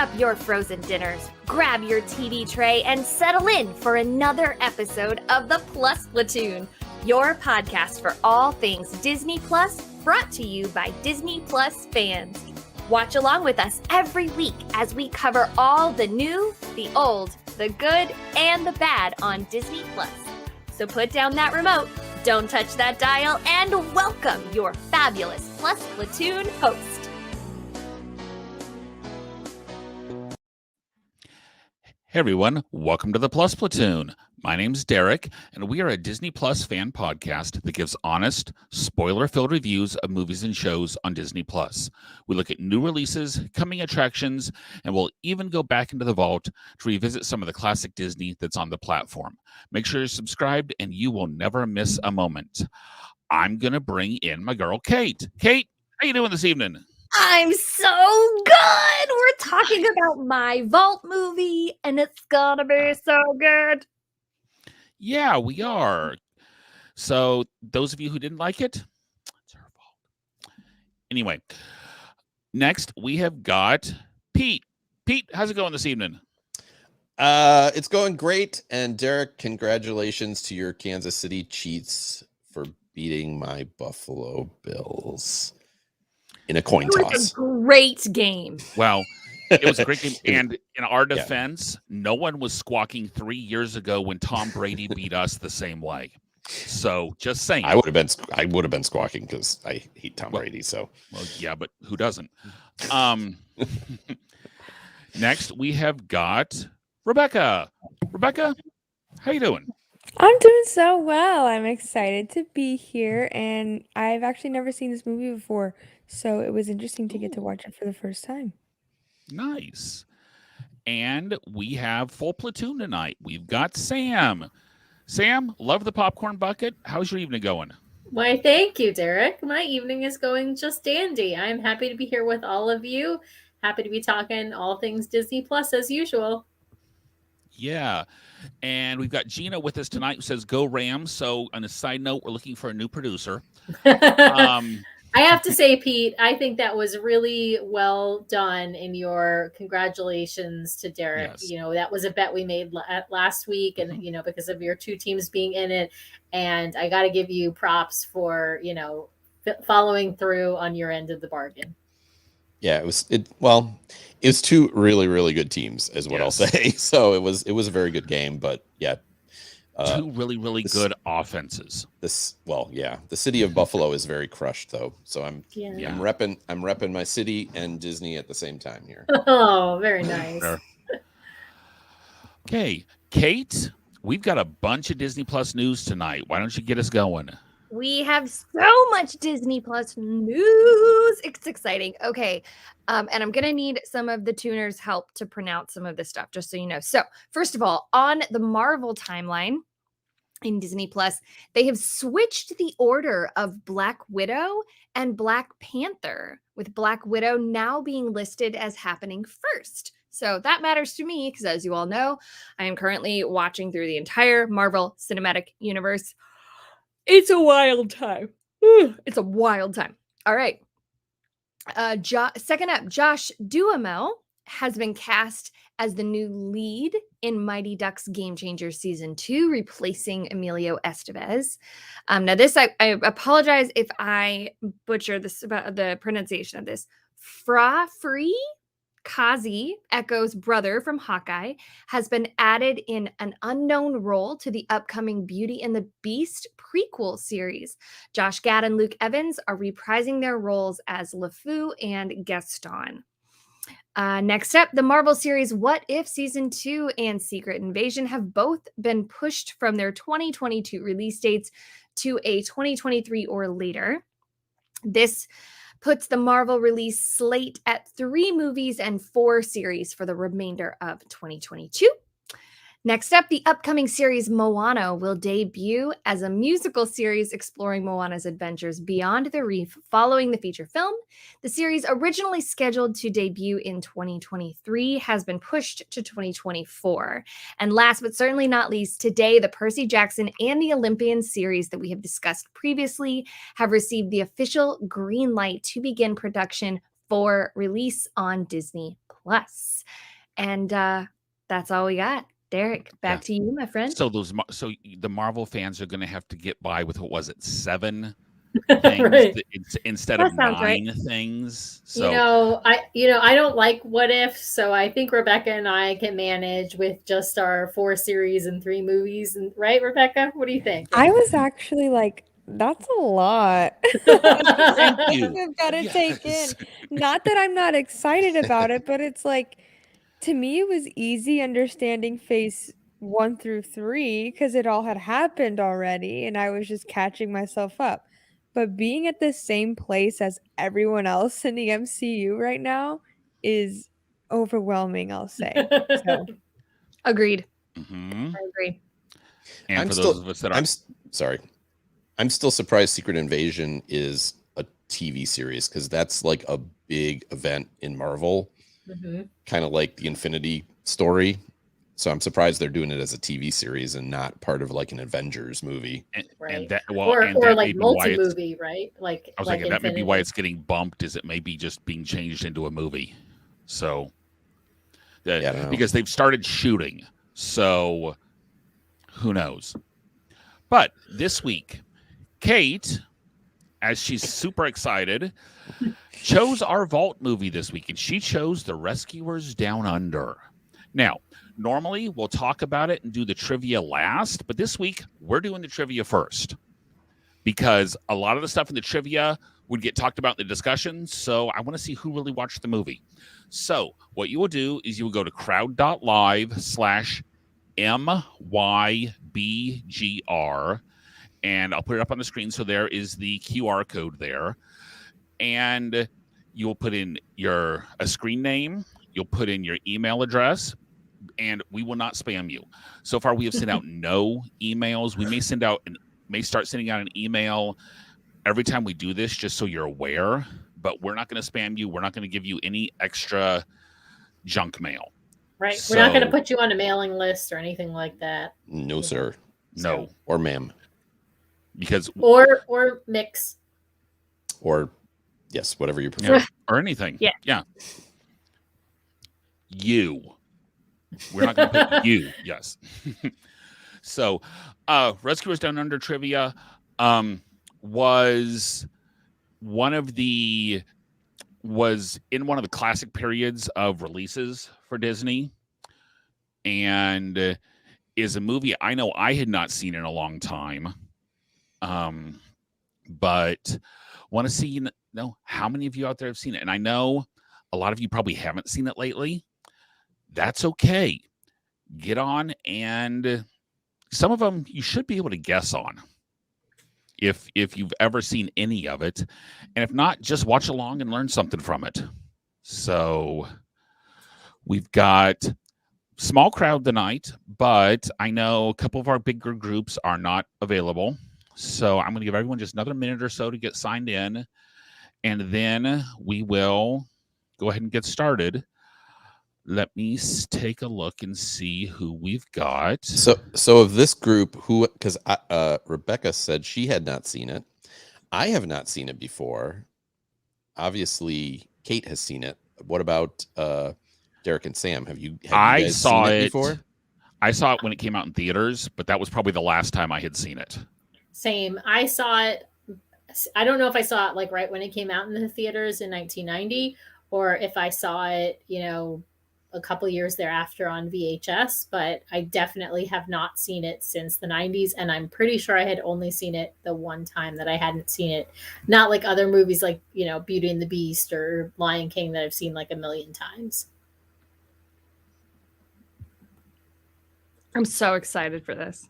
up your frozen dinners, grab your TV tray, and settle in for another episode of the Plus Platoon, your podcast for all things Disney Plus, brought to you by Disney Plus fans. Watch along with us every week as we cover all the new, the old, the good, and the bad on Disney Plus. So put down that remote, don't touch that dial, and welcome your fabulous Plus Platoon host. Hey everyone, welcome to the Plus Platoon. My name's Derek, and we are a Disney Plus fan podcast that gives honest, spoiler-filled reviews of movies and shows on Disney Plus. We look at new releases, coming attractions, and we'll even go back into the vault to revisit some of the classic Disney that's on the platform. Make sure you're subscribed, and you will never miss a moment. I'm going to bring in my girl, Kate. Kate, how you doing this evening? I'm so good! We're talking about my Vault movie, and it's gonna be so good. Yeah, we are. So, those of you who didn't like it, it's her fault. Anyway, next we have got Pete. Pete, how's it going this evening? It's going great. And Derek, congratulations to your Kansas City Chiefs for beating my Buffalo Bills in a coin toss. It was a great game. Well, it was a great game. And in our defense, no one was squawking 3 years ago when Tom Brady beat us the same way. So just saying. I would have been squawking because I hate Tom Brady. So yeah, but who doesn't? Next we have got Rebecca. Rebecca, how you doing? I'm doing so well. I'm excited to be here, and I've actually never seen this movie before, so it was interesting to get to watch it for the first time. Nice. And we have full platoon tonight. We've got Sam. Sam, love the popcorn bucket. How's your evening going? Why, thank you, Derek. My evening is going just dandy. I'm happy to be here with all of you. Happy to be talking all things Disney Plus as usual. Yeah. And we've got Gina with us tonight who says, go Rams. So on a side note, we're looking for a new producer. I have to say, Pete, I think that was really well done in your congratulations to Derek. Yes. You know, that was a bet we made last week and, you know, because of your two teams being in it. And I got to give you props for, you know, following through on your end of the bargain. yeah, it was two really, really good teams is what I'll say. So it was a very good game, but yeah. Two really, really good offenses. The city of Buffalo is very crushed though. So I'm repping my city and Disney at the same time here. Oh, very nice. Okay, Kate, we've got a bunch of Disney Plus news tonight. Why don't you get us going? We have so much Disney Plus news. It's exciting. Okay. And I'm going to need some of the tuners' help to pronounce some of this stuff, just so you know. So, first of all, on the Marvel timeline in Disney Plus, they have switched the order of Black Widow and Black Panther, with Black Widow now being listed as happening first. So that matters to me because, as you all know, I am currently watching through the entire Marvel Cinematic Universe. It's a wild time. It's a wild time. All right. Second up, Josh Duamel has been cast as the new lead in Mighty Ducks Game Changers Season 2, replacing Emilio Estevez. Now this, I apologize if I butcher this about the pronunciation of this. Free Kazi, Echo's brother from Hawkeye, has been added in an unknown role to the upcoming Beauty and the Beast prequel series. Josh Gad and Luke Evans are reprising their roles as LeFou and Gaston. Next up, the Marvel series What If Season 2 and Secret Invasion have both been pushed from their 2022 release dates to a 2023 or later. This puts the Marvel release slate at 3 movies and 4 series for the remainder of 2022. Next up, the upcoming series Moana will debut as a musical series exploring Moana's adventures beyond the reef following the feature film. The series, originally scheduled to debut in 2023, has been pushed to 2024. And last but certainly not least, today, the Percy Jackson and the Olympian series that we have discussed previously have received the official green light to begin production for release on Disney Plus. And that's all we got. Derek, back to you, my friend. So the Marvel fans are going to have to get by with, what was it, 7 things Right. instead That of sounds 9 right. things. So I don't like what if, so I think Rebecca and I can manage with just our 4 series and 3 movies. And right, Rebecca? What do you think? I was actually like, that's a lot. Thank you. I've got to take in. Yes. Not that I'm not excited about it, but it's like, to me, it was easy understanding phase 1 through 3 because it all had happened already and I was just catching myself up. But being at the same place as everyone else in the MCU right now is overwhelming, I'll say. So, Agreed. Mhm. I agree. And I'm for still- those of us that I'm are sorry. I'm still surprised Secret Invasion is a TV series because that's like a big event in Marvel, Mhm. kind of like the Infinity story. So I'm surprised they're doing it as a TV series and not part of like an Avengers movie. Right. and that or and that may like be why it's, multi-movie, right? Like I was like thinking that may be why Infinity. it's getting bumped, is it may be just being changed into a movie. So Yeah, I don't know. because they've started shooting, so who knows. But this week, Kate, as she's super excited, chose our vault movie this week, and she chose The Rescuers Down Under. Now, normally we'll talk about it and do the trivia last, but this week we're doing the trivia first because a lot of the stuff in the trivia would get talked about in the discussion. So I want to see who really watched the movie. So what you will do is you will go to crowd.live/MYBGR, and I'll put it up on the screen. So there is the QR code there. And you'll put in a screen name, you'll put in your email address, and we will not spam you. So far, we have sent out no emails. We may start sending out an email every time we do this, just so you're aware. But we're not going to spam you. We're not going to give you any extra junk mail. Right. We're not going to So- put you on a mailing list or anything like that. No, sir. No, Or ma'am. because Or mix. Or yes, whatever you prefer. yeah, or anything. Yeah. You. We're not going to put you. Yes. So, Rescuers Down Under trivia was in one of the classic periods of releases for Disney, and is a movie I know I had not seen in a long time, but want to see how many of you out there have seen it. And I know a lot of you probably haven't seen it lately. That's okay. Get on, and some of them you should be able to guess on if you've ever seen any of it. And if not, just watch along and learn something from it. So we've got small crowd tonight, but I know a couple of our bigger groups are not available. So I'm going to give everyone just another minute or so to get signed in, and then we will go ahead and get started. Let me take a look and see who we've got. So of this group, who, because Rebecca said she had not seen it. I have not seen it before. Obviously, Kate has seen it. What about Derek and Sam? Have you guys seen it before? I saw it when it came out in theaters, but that was probably the last time I had seen it. Same. I saw it. I don't know if I saw it like right when it came out in the theaters in 1990, or if I saw it, a couple years thereafter on VHS, but I definitely have not seen it since the 90s. And I'm pretty sure I had only seen it the one time that I hadn't seen it. Not like other movies like, Beauty and the Beast or Lion King that I've seen like a million times. I'm so excited for this.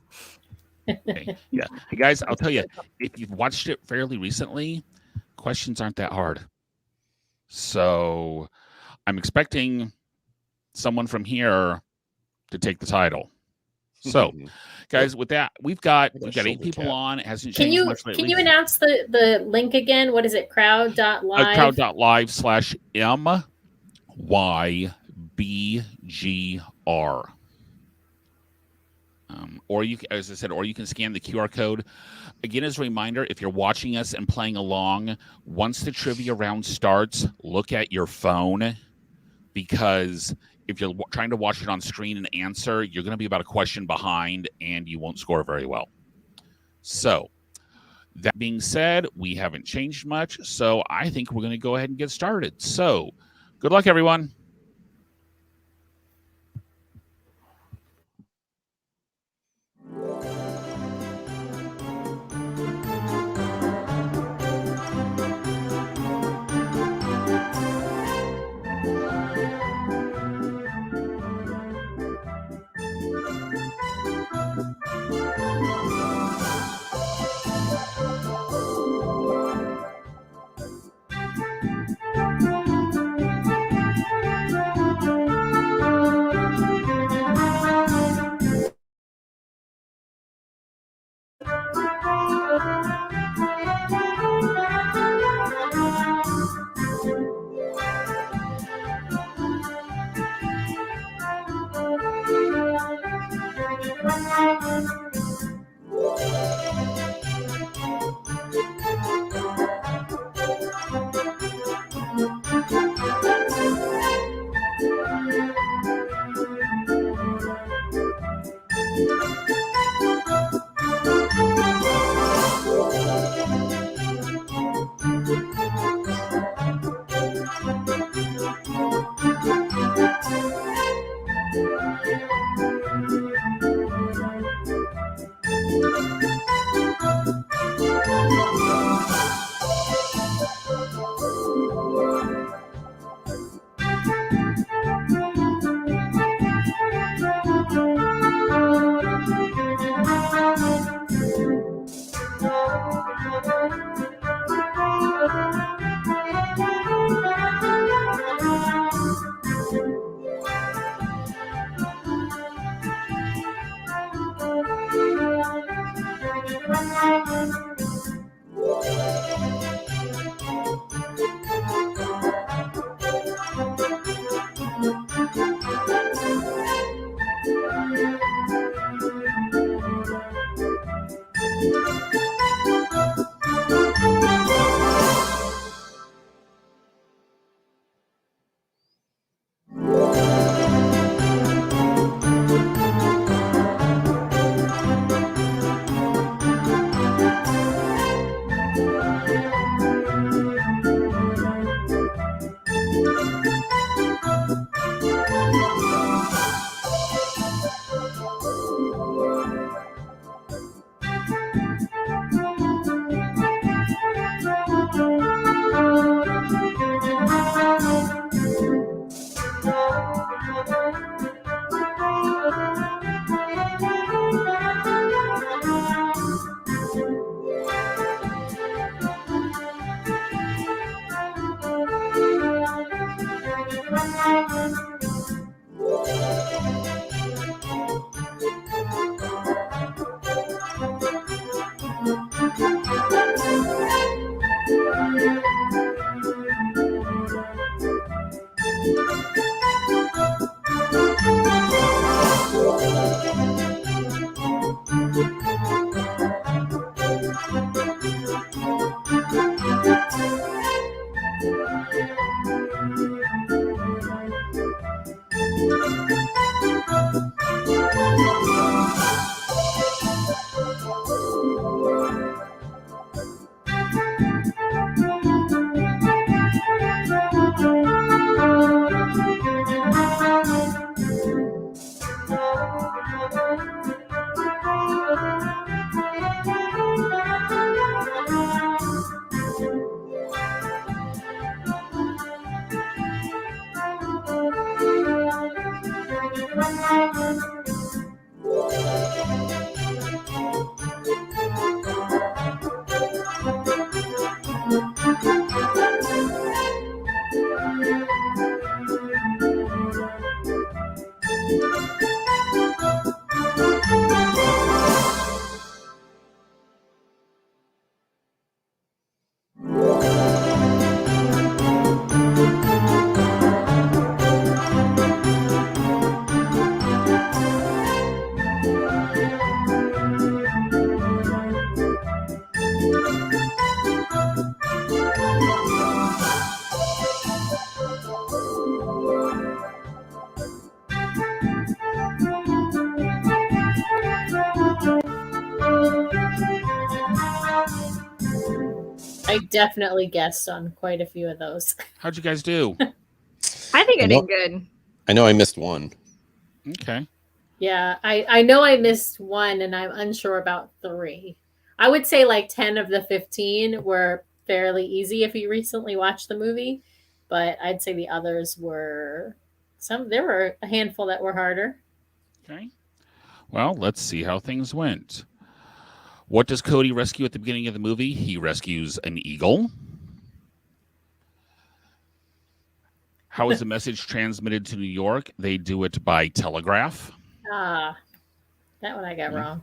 Okay. Yeah. Hey guys, I'll tell you, if you've watched it fairly recently, questions aren't that hard. So I'm expecting someone from here to take the title. So, guys, with that, we've got 8 people on. It hasn't changed much lately. Can you announce the link again? What is it? Crowd.live? Crowd.live/MYBGR. Or you, as I said, or you can scan the QR code. Again, as a reminder, if you're watching us and playing along, once the trivia round starts, look at your phone because if you're trying to watch it on screen and answer, you're going to be about a question behind and you won't score very well. So that being said, we haven't changed much, so I think we're going to go ahead and get started. So good luck, everyone. I definitely guessed on quite a few of those. How'd you guys do? I think I I know- did good. I know I missed one. Okay. Yeah, I know I missed one, and I'm unsure about 3. I would say like 10 of the 15 were fairly easy if you recently watched the movie, but I'd say the others were there were a handful that were harder. Okay. Well, let's see how things went. What does Cody rescue at the beginning of the movie? He rescues an eagle. How is the message transmitted to New York? They do it by telegraph. Ah, that one I got wrong.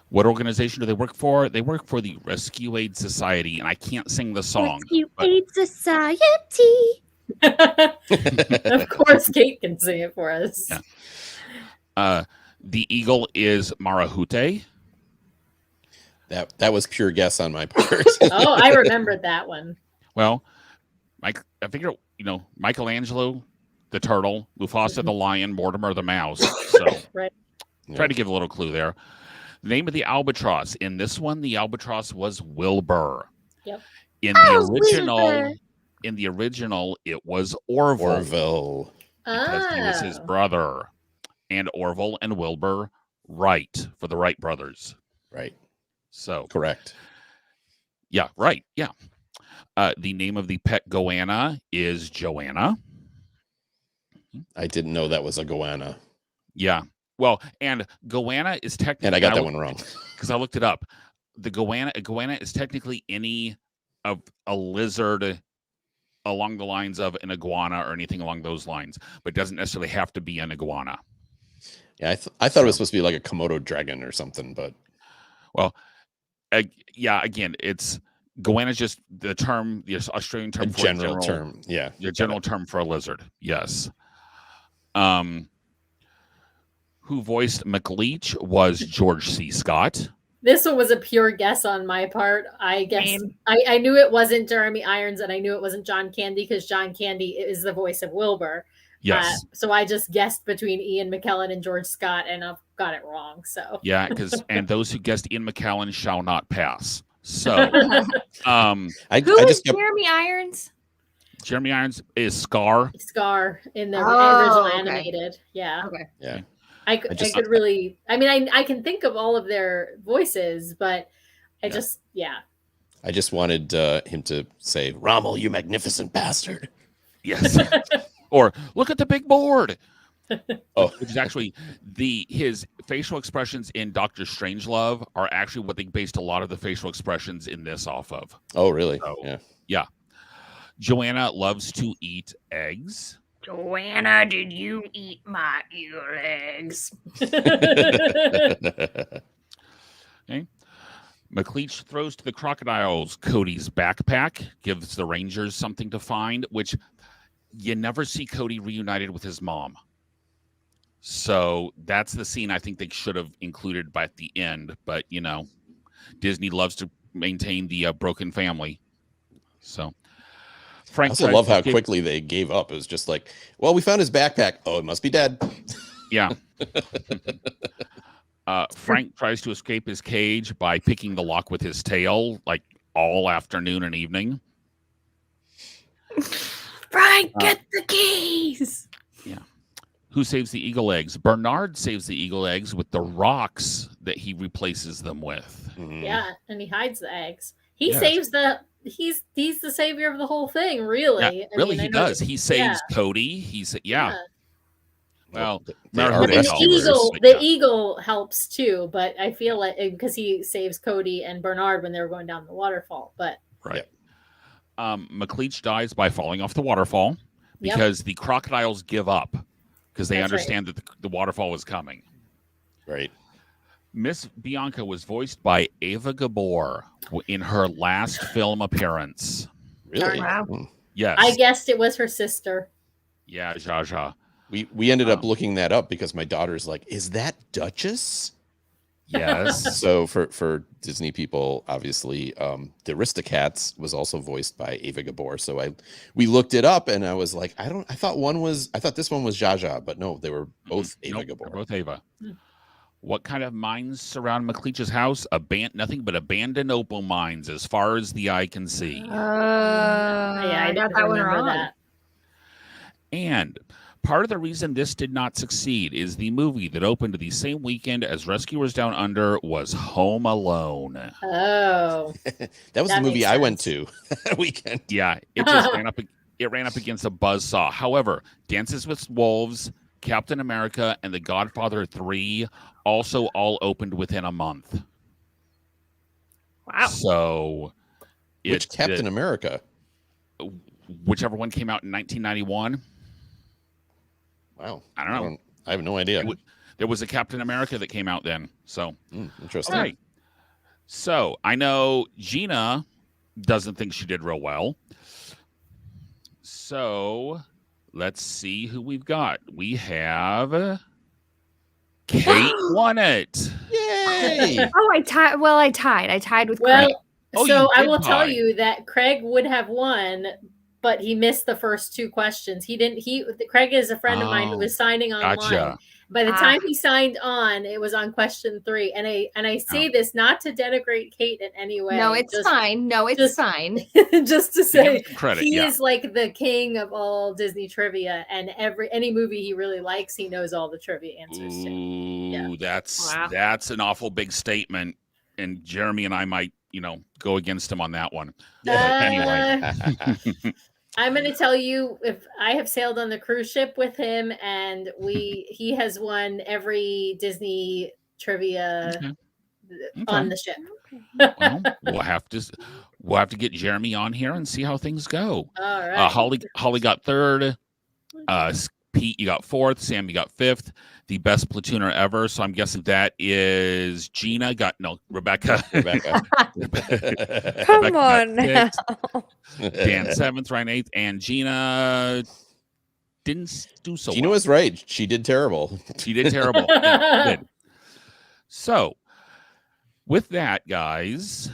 What organization do they work for? They work for the Rescue Aid Society, and I can't sing the song. Rescue but- Aid Society. Of course, Kate can sing it for us. Yeah. The eagle is Marahute. That was pure guess on my part. Oh, I remembered that one. Well, I figure, Michelangelo, the turtle, Mufasa, the lion, Mortimer, the mouse. So Right. try to give a little clue there. The name of the albatross. In this one, the albatross was Wilbur. Yep. In the Wilbur. original, it was Orville. Orville. Because he was his Oh. brother. And Orville and Wilbur Wright for the Wright brothers. Right. So Correct. yeah, right. Yeah. The name of the pet goanna is Joanna. I didn't know that was a goanna. Yeah. Well, and goanna is technically, And I got that one wrong. because I looked it up. The goanna is technically any of a lizard along the lines of an iguana or anything along those lines, but it doesn't necessarily have to be an iguana. Yeah, I thought it was supposed to be like a Komodo dragon or something, but Yeah, again, it's goanna is just the term, the Australian term a for general term. Yeah. The general term for a lizard. Yes. Who voiced Mcleach was George C. Scott. This one was a pure guess on my part. I guess Same. I knew it wasn't Jeremy Irons, and I knew it wasn't John Candy because John Candy is the voice of Wilbur. Yes. So I just guessed between Ian McKellen and George Scott, and I've got it wrong. So Yeah, and those who guessed Ian McKellen shall not pass. So, I Who is just kept, Jeremy Irons? Jeremy Irons is Scar. Scar in the Oh, original okay. animated. Yeah. Okay. yeah. I just- could really, I mean, I can think of all of their voices, but I Yeah. just, yeah. I just wanted him to say, "Rommel, you magnificent bastard." Yes. Or look at the big board. Oh, Which is actually his facial expressions in Doctor Strangelove are actually what they based a lot of the facial expressions in this off of. oh, really? Oh. Yeah. Joanna loves to eat eggs. Joanna, did you eat my ear legs? Mccleach throws to the crocodiles Cody's backpack, gives the Rangers something to find, which you never see Cody reunited with his mom. So that's the scene I think they should have included by the end. But, Disney loves to maintain the broken family. So I Frank also tries love to how escape- quickly they gave up. It was just like, well, we found his backpack. Oh, it must be dead. Yeah. Frank tries to escape his cage by picking the lock with his tail, like all afternoon and evening. Frank, get the keys. Who saves the eagle eggs? Bernard saves the eagle eggs with the rocks that he replaces them with. Mhm. Yeah, and he hides the eggs. He Yes. saves he's the savior of the whole thing, really. Yeah, I really, mean, I he know does. that- He saves Cody. Well, Well, they Mary are But then the rescuers, eagle, but the yeah. eagle helps too, but I feel like because he saves Cody and Bernard when they were going down the waterfall. But Right. Mccleach dies by falling off the waterfall Yep. because the crocodiles give up because they That's right. understand that the waterfall was coming. Right. Miss Bianca was voiced by Ava Gabor in her last film appearance. Really? Wow. Mm. Yes. I guessed it was her sister. Yeah, Zsa Zsa. We ended up looking that up because my daughter's like, "Is that Duchess?" Yes. So for Disney people, obviously, the Aristocats was also voiced by Ava Gabor. So we looked it up, and I was like, I thought this one was Zsa Zsa, but no, they were both Ava Nope, Gabor. they're both Ava. Hmm. What kind of mines surround Mccleach's house? Nothing but abandoned opal mines as far as the eye can see. Yeah, I got didn't that one remember wrong. that. And part of the reason this did not succeed is the movie that opened the same weekend as Rescuers Down Under was Home Alone. Oh, That was That the movie makes I went sense. to that weekend. Yeah, it just ran up. It ran up against a buzzsaw. However, Dances with Wolves, Captain America, and The Godfather 3 also all opened within a month. Wow. So, Which Captain America? Whichever one came out in 1991. Wow. I don't know. I have no idea. There was a Captain America that came out then. So, interesting. all right. So, I know Gina doesn't think she did real well. So, let's see who we've got. We have Kate won it. Yay! Oh, I tied. Well, I tied. I tied with Craig. well, Oh, so you I did will tell tie. you that Craig would have won, but he missed the first two questions. He didn't. Craig is a friend of mine who Oh, was signing online. Gotcha. By the time he signed on, it was on question 3. And I say this not to denigrate Kate in any way. No, it's fine. No, it's fine. Just to Give say, him some credit, he yeah. is like the king of all Disney trivia, and any movie he really likes, he knows all the trivia answers to. Ooh, Yeah. Wow. that's an awful big statement, and Jeremy and I might, go against him on that one. But anyway, I'm going to tell you, if I have sailed on the cruise ship with him, and he has won every Disney trivia on the ship. Well, we'll have to get Jeremy on here and see how things go. All right. Holly got 3rd. Pete, you got 4th. Sam, you got 5th. The best platooner ever. So I'm guessing that is Gina. Rebecca. Rebecca. Come Rebecca on got now. 6th. Dan 7th, Ryan 8th, and Gina didn't do so Gina well. was right. She did terrible. She did terrible. Yeah, she did. So, with that, guys,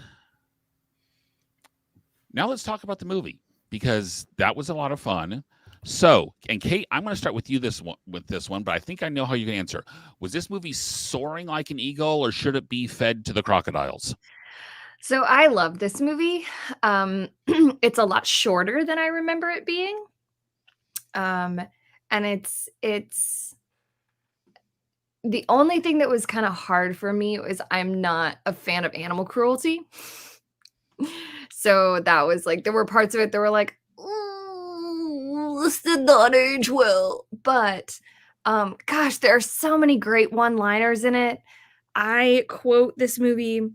now let's talk about the movie, because that was a lot of fun. So, and Kate, I'm going to start with you with this one, but I think I know how you can answer. Was this movie soaring like an eagle, or should it be fed to the crocodiles? So I love this movie. It's a lot shorter than I remember it being. And it's the only thing that was kind of hard for me was I'm not a fan of animal cruelty. So that was like, there were parts of it that were like, ooh, this did not age well. But gosh, there are so many great one-liners in it. I quote this movie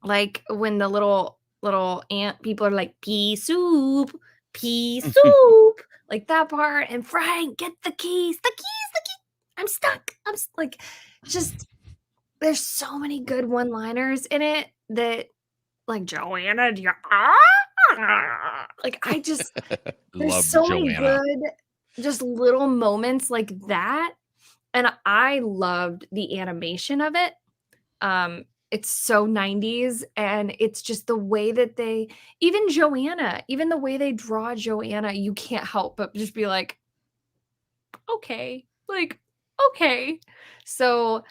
like when the little ant people are like, pea soup, like that part. And Frank, get the keys, I'm stuck. Like, just, there's so many good one-liners in it that, like, Joanna, like, I just, there's Love so many Joanna. good, just little moments like that. And I loved the animation of it. It's so 90s, and it's just the way that even the way they draw Joanna, you can't help but just be like, okay, like, okay. So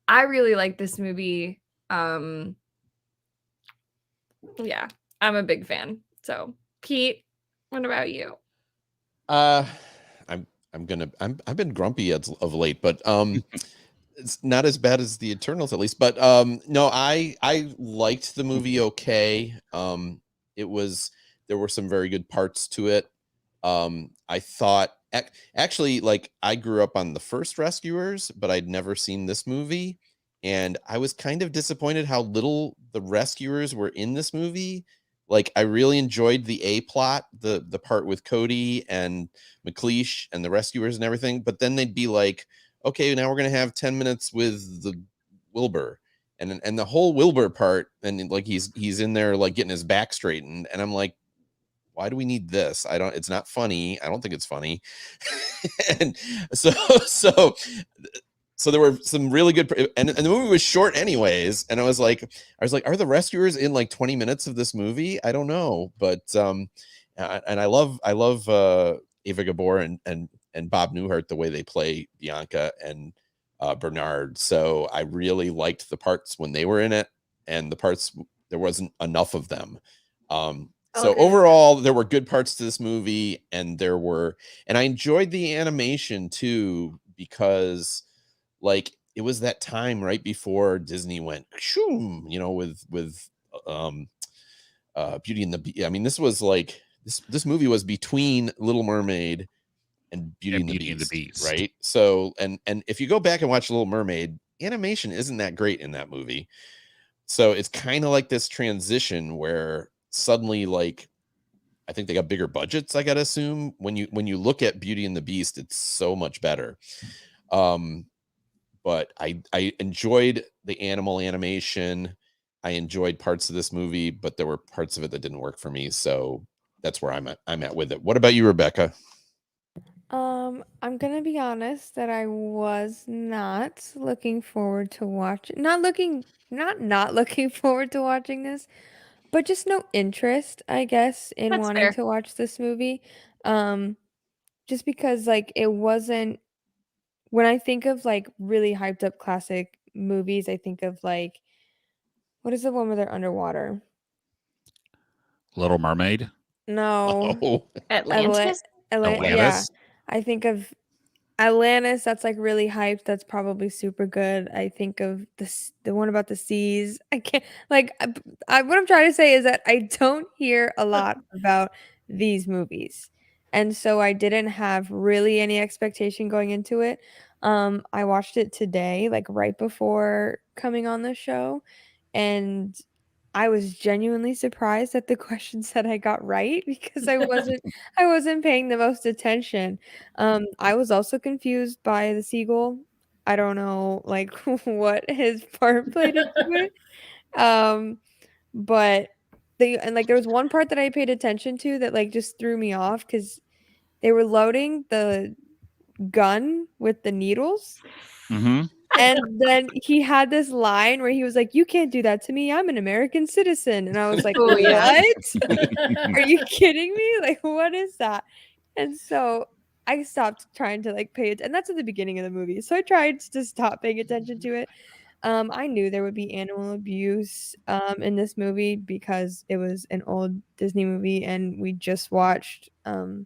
I really like this movie. Yeah, I'm a big fan. So Pete, what about you? I've been grumpy of late, but it's not as bad as the Eternals, at least. But no, I liked the movie. Okay, there were some very good parts to it. I thought actually, like, I grew up on the first Rescuers, but I'd never seen this movie, and I was kind of disappointed how little the Rescuers were in this movie. Like, I really enjoyed the A plot, the part with Cody and Mcleach and the Rescuers and everything, but then they'd be like, okay, now we're gonna have 10 minutes with the Wilbur, and the whole Wilbur part, and like he's in there like getting his back straightened, and I'm like, why do we need this? It's not funny. I don't think it's funny. And so there were some really good, and the movie was short anyways. And I was like, are the Rescuers in like 20 minutes of this movie? I don't know, but and I love Ava Gabor and Bob Newhart, the way they play Bianca, and Bernard. So I really liked the parts when they were in it, and the parts there wasn't enough of them. So Okay. overall, there were good parts to this movie, and I enjoyed the animation too, because like it was that time right before Disney went shoom, with Beauty and the Beast. I mean, this was like this movie was between Little Mermaid and Beauty and the Beast, right? So and if you go back and watch Little Mermaid, animation isn't that great in that movie. So it's kind of like this transition where suddenly, like, I think they got bigger budgets, I gotta assume. When you look at Beauty and the Beast, it's so much better. But I enjoyed the animal animation. I enjoyed parts of this movie, but there were parts of it that didn't work for me. So that's where I'm at with it. What about you, Rebecca? I'm gonna be honest that I was not looking forward to not looking forward to watching this, but just no interest, I guess, in That's wanting fair. to watch this movie. Um, just because like it wasn't when I think of like really hyped up classic movies, I think of like what is the one where they're underwater? Little Mermaid. No. Oh, Atlantis? Yeah. Atlantis. I think of Atlantis, that's like really hyped. That's probably super good. I think of the one about the seas. I can't like what I'm trying to say is that I don't hear a lot about these movies. And so I didn't have really any expectation going into it. I watched it today, like right before coming on the show, and I was genuinely surprised at the questions that I got right because I wasn't paying the most attention. I was also confused by the seagull. I don't know like what his part played into it. Um, but like there was one part that I paid attention to that like just threw me off because they were loading the gun with the needles. Mm-hmm. And then he had this line where he was like, "You can't do that to me. I'm an American citizen." And I was like, Oh, yeah. "What? Are you kidding me? Like, what is that?" And so I stopped trying to like pay it, and that's at the beginning of the movie. So I tried to stop paying attention to it. I knew there would be animal abuse in this movie because it was an old Disney movie, and we just watched the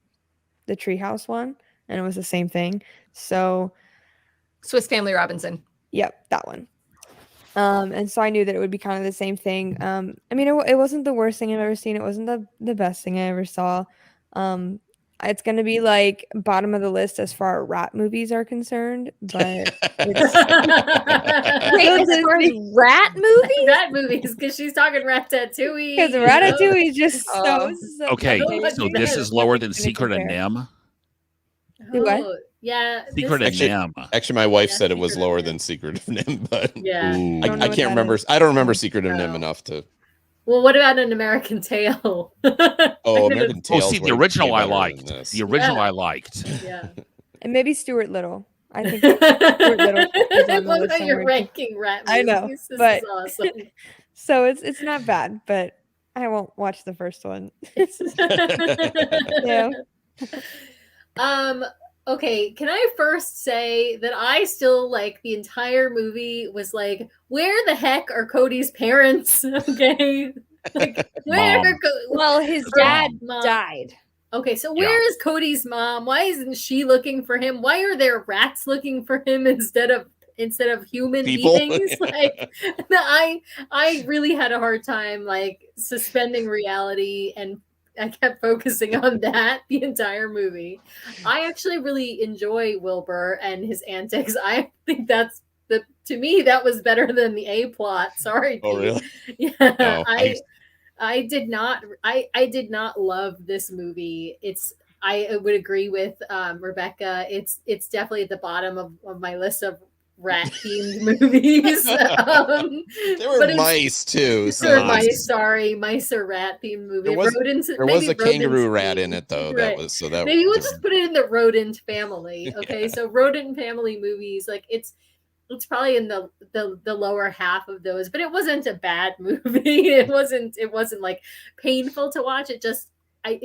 Treehouse one, and it was the same thing. So Swiss Family Robinson. yep, that one. And so I knew that it would be kind of the same thing. I mean, it wasn't the worst thing I've ever seen. It wasn't the best thing I ever saw. It's gonna be like bottom of the list as far as rat movies are concerned, but it's Wait, as far as rat movies? Rat movies, because she's talking Ratatouille. because you know? Ratatouille is just Oh. so Okay, Oh, so amazing. this is lower than Nothing's gonna Secret of compare. Nim. Do what? Oh, yeah. Secret of Actually- Nim. actually, my wife Yeah, said it was Secret of lower Nim. than Secret of Nim, but Yeah. Ooh. I don't know I what can't that remember. is. I don't remember Secret of Nim No. enough to. Well, what about An American Tail? Oh, American Oh, Tail. see, the original I liked. This. The original Yeah. I liked. Yeah. And maybe Stuart Little. I think Stuart Little is on I the love list how you're somewhere. ranking rat movies. I know, This but- is awesome. So it's not bad, but I won't watch the first one. Yeah. Okay, can I first say that I still like the entire movie was like, where the heck are Cody's parents? Okay. Like where Mom. are Well, his Her dad mom. died. Okay, so Yeah. where is Cody's mom? Why isn't she looking for him? Why are there rats looking for him instead of human People? beings? Like I really had a hard time like suspending reality, and I kept focusing on that the entire movie. I actually really enjoy Wilbur and his antics. I think to me that was better than the A plot. Sorry. Oh, Pete. really? Yeah. Oh, I did not love this movie. I would agree with Rebecca. It's definitely at the bottom of my list of rat themed movies. There were mice too. So There were mice. Sorry, mice are rat themed movie. There was- Rodents, there was maybe a kangaroo rodents rat themed. in it though. Right. That was so that. Maybe we'll just put it in the rodent family. Okay, so rodent family movies, like it's probably in the lower half of those, but it wasn't a bad movie. It wasn't like painful to watch. It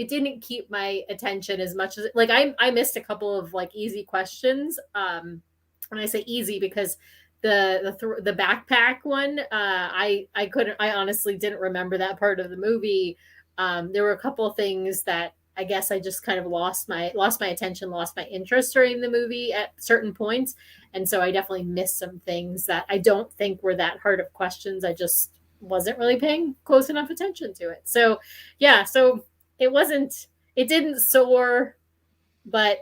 didn't keep my attention as much as like I missed a couple of like easy questions. and I say easy because the backpack one, I honestly didn't remember that part of the movie. There were a couple of things that I guess I just kind of lost my attention, lost my interest during the movie at certain points. And so I definitely missed some things that I don't think were that hard of questions. I just wasn't really paying close enough attention to it. So yeah, so it didn't soar, but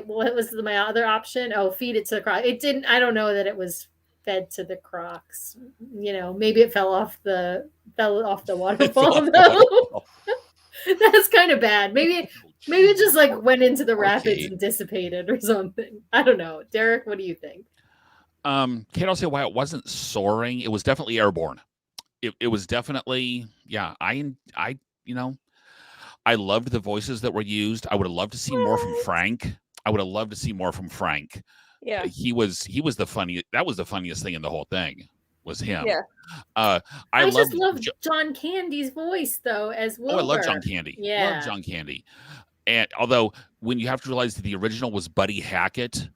what was my other option? Oh, feed it to the crocs. It didn't, I don't know that it was fed to the crocs. Maybe it fell off the waterfall though. That's kind of bad. Maybe it just like went into the rapids and dissipated or something. I don't know. Derek, what do you think? Kate, I'll say why it wasn't soaring. It was definitely airborne. It was definitely, yeah. I loved the voices that were used. I would have loved to see more from Frank. Yeah. He was the funniest. That was the funniest thing in the whole thing. Was him. Yeah. I just love John Candy's voice though as well. Oh, I love John Candy. Yeah. Love John Candy. And although when you have to realize that the original was Buddy Hackett,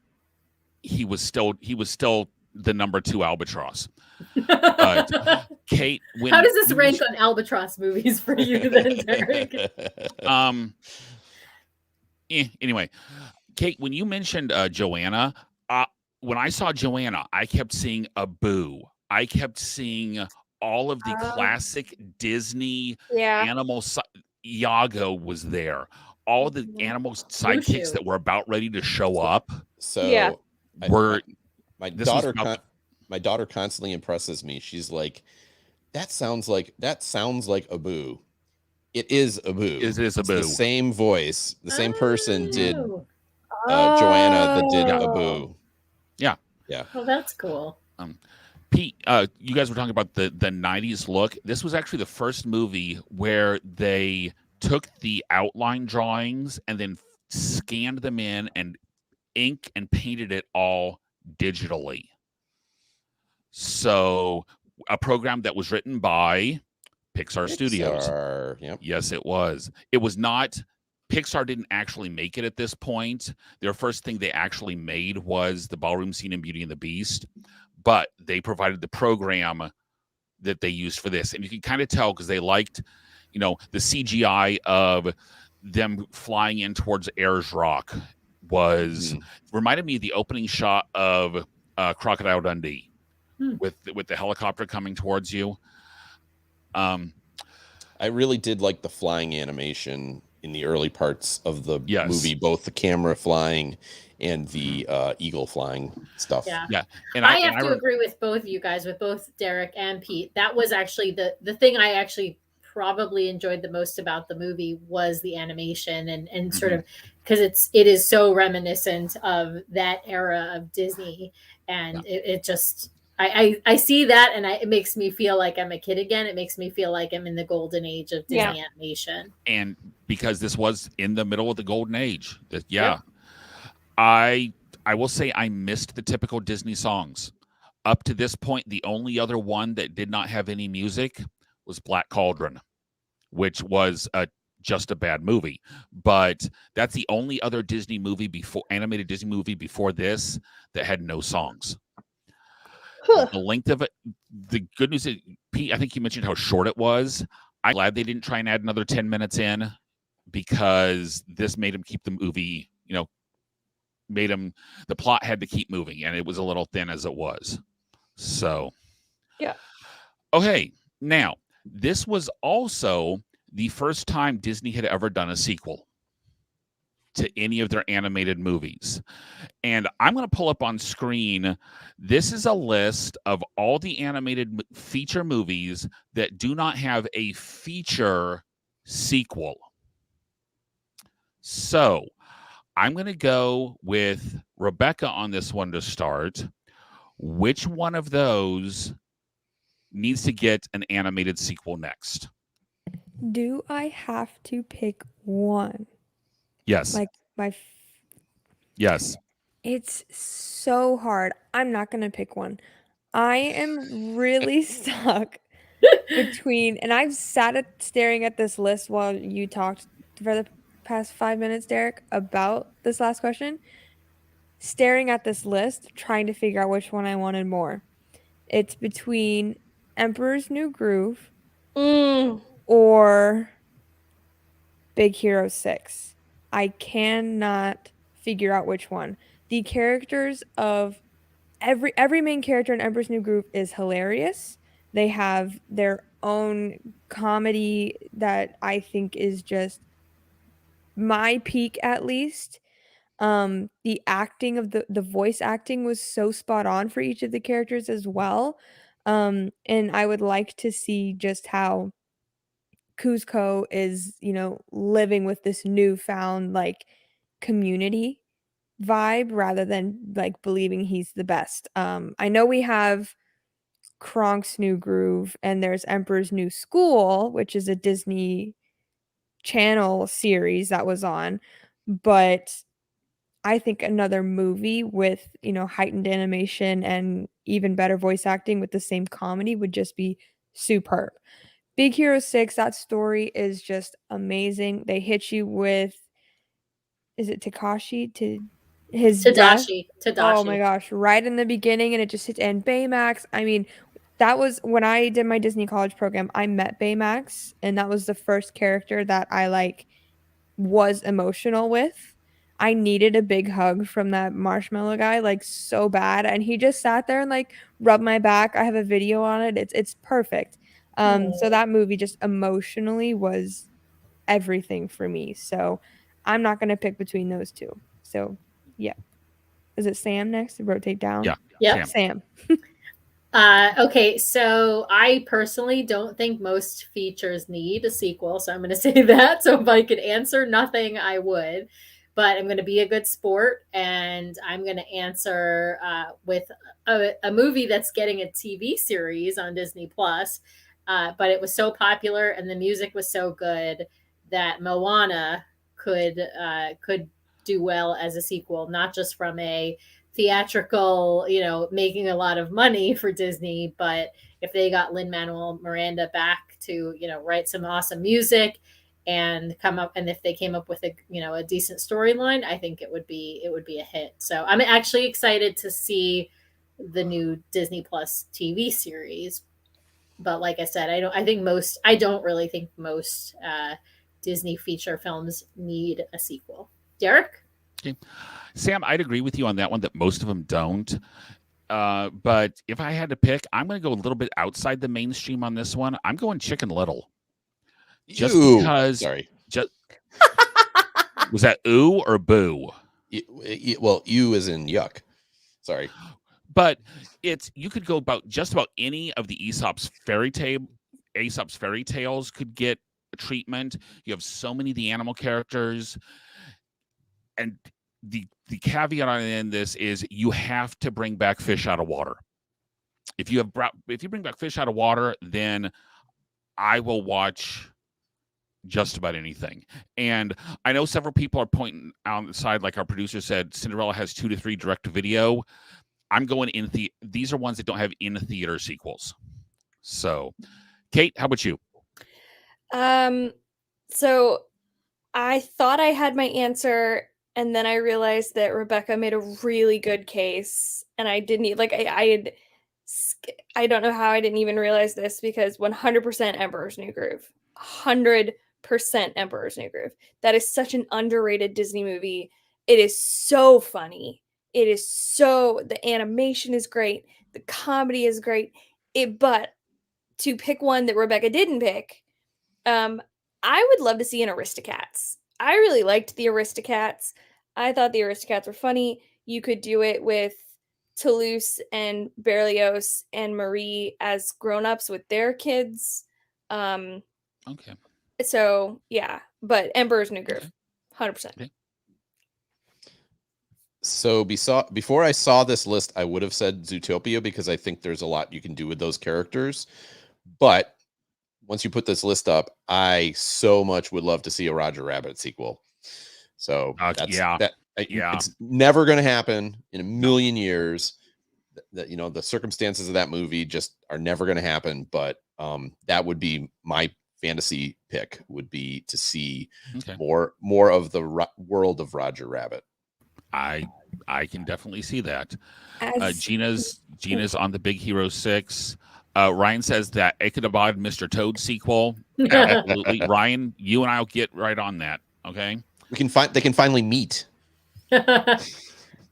he was still the number 2 Albatross. Kate, how does this rank on Albatross movies for you then, Derek? Anyway, Kate, when you mentioned Joanna, when I saw Joanna, I kept seeing Abu. I kept seeing all of the classic Disney animals. Iago was there. All the animal sidekicks that were about ready to show up. So my daughter constantly impresses me. She's like, that sounds like Abu. It is Abu. It is Abu. It's the same voice. The same person did Joanna that did Abu. Yeah. Oh, that's cool. Pete, you guys were talking about the 90s look. This was actually the first movie where they took the outline drawings and then scanned them in and ink and painted it all digitally. So a program that was written by Pixar Studios. Yep. Yes, it was. It was not. Pixar didn't actually make it at this point. Their first thing they actually made was the ballroom scene in Beauty and the Beast, but they provided the program that they used for this. And you can kind of tell because they liked, the CGI of them flying in towards Ayers Rock reminded me of the opening shot of Crocodile Dundee with the helicopter coming towards you. I really did like the flying animation in the early parts of the movie, both the camera flying and the eagle flying stuff. Yeah. And I have to agree with both of you guys, with both Derek and Pete. That was actually the thing I actually probably enjoyed the most about the movie was the animation and sort of because it is so reminiscent of that era of Disney, and it just I see that, and it makes me feel like I'm a kid again. It makes me feel like I'm in the golden age of Disney animation. And because this was in the middle of the golden age, I will say I missed the typical Disney songs. Up to this point, the only other one that did not have any music was Black Cauldron, which was just a bad movie. But that's the only other animated Disney movie before this that had no songs. The length of it, the good news is, Pete, I think you mentioned how short it was. I'm glad they didn't try and add another 10 minutes in because this made them keep the movie, the plot had to keep moving, and it was a little thin as it was. So, okay. Now, this was also the first time Disney had ever done a sequel to any of their animated movies. And I'm going to pull up on screen. This is a list of all the animated feature movies that do not have a feature sequel. So I'm going to go with Rebecca on this one to start. Which one of those needs to get an animated sequel next? Do I have to pick one? Yes. Yes. It's so hard. I'm not going to pick one. I am really stuck between, and I've sat staring at this list while you talked for the past 5 minutes, Derek, about this last question. staring at this list, trying to figure out which one I wanted more. It's between Emperor's New Groove or Big Hero 6. I cannot figure out which one. The characters of every main character in Emperor's New Groove is hilarious. They have their own comedy that I think is just my peak, at least. The acting of the voice acting was so spot on for each of the characters as well. And I would like to see just how Kuzco is, living with this newfound like community vibe rather than like believing he's the best. I know we have Kronk's New Groove and there's Emperor's New School, which is a Disney Channel series that was on, but I think another movie with, heightened animation and even better voice acting with the same comedy would just be superb. Big Hero 6, that story is just amazing. They hit you with, is it Takashi to his death? Tadashi. Oh my gosh, right in the beginning, and it just hit, and Baymax. I mean, that was when I did my Disney college program, I met Baymax, and that was the first character that I was emotional with. I needed a big hug from that marshmallow guy, so bad. And he just sat there and rubbed my back. I have a video on it. It's perfect. So that movie just emotionally was everything for me. So I'm not gonna pick between those two. So yeah. Is it Sam next to rotate down? Yeah. Yep. Sam. Okay, so I personally don't think most features need a sequel, so I'm going to say that. So if I could answer nothing, I would. But I'm going to be a good sport, and I'm going to answer with a movie that's getting a TV series on Disney Plus. But it was so popular, and the music was so good that Moana could do well as a sequel, not just from a theatrical, making a lot of money for Disney, but if they got Lin-Manuel Miranda back to, write some awesome music and come up, and if they came up with a decent storyline, I think it would be a hit. So I'm actually excited to see the new Disney Plus TV series. But like I said, I don't really think most Disney feature films need a sequel. Derek? Okay. Sam, I'd agree with you on that one that most of them don't. But if I had to pick, I'm going to go a little bit outside the mainstream on this one. I'm going Chicken Little. Just because. Sorry. Was that ooh or boo? Well, you as in yuck. Sorry. But you could go about just about any of the Aesop's fairy tales could get a treatment. You have so many of the animal characters. And the caveat on this is you have to bring back fish out of water. If you bring back fish out of water, then I will watch just about anything. And I know several people are pointing out on the side, like our producer said, Cinderella has 2 to 3 direct to video. I'm going these are ones that don't have in theater sequels. So, Kate, how about you? So I thought I had my answer, and then I realized that Rebecca made a really good case, and I didn't I don't know how I didn't even realize this, because 100% Emperor's New Groove. 100% Emperor's New Groove. That is such an underrated Disney movie. It is so funny. The animation is great. The comedy is great. But to pick one that Rebecca didn't pick, I would love to see an Aristocats. I really liked the Aristocats. I thought the Aristocats were funny. You could do it with Toulouse and Berlioz and Marie as grown-ups with their kids. Okay. So, yeah. But Emperor's New Groove. 100%. Okay. So before I saw this list, I would have said Zootopia because I think there's a lot you can do with those characters. But once you put this list up, I so much would love to see a Roger Rabbit sequel. So it's never going to happen in a million years. That the circumstances of that movie just are never going to happen. But that would be my fantasy pick. Would be to see more of the world of Roger Rabbit. I can definitely see that. As Gina's on the Big Hero 6. Ryan says that Ichabod Mr. Toad sequel. Absolutely. Ryan, you and I'll get right on that. Okay. They can finally meet.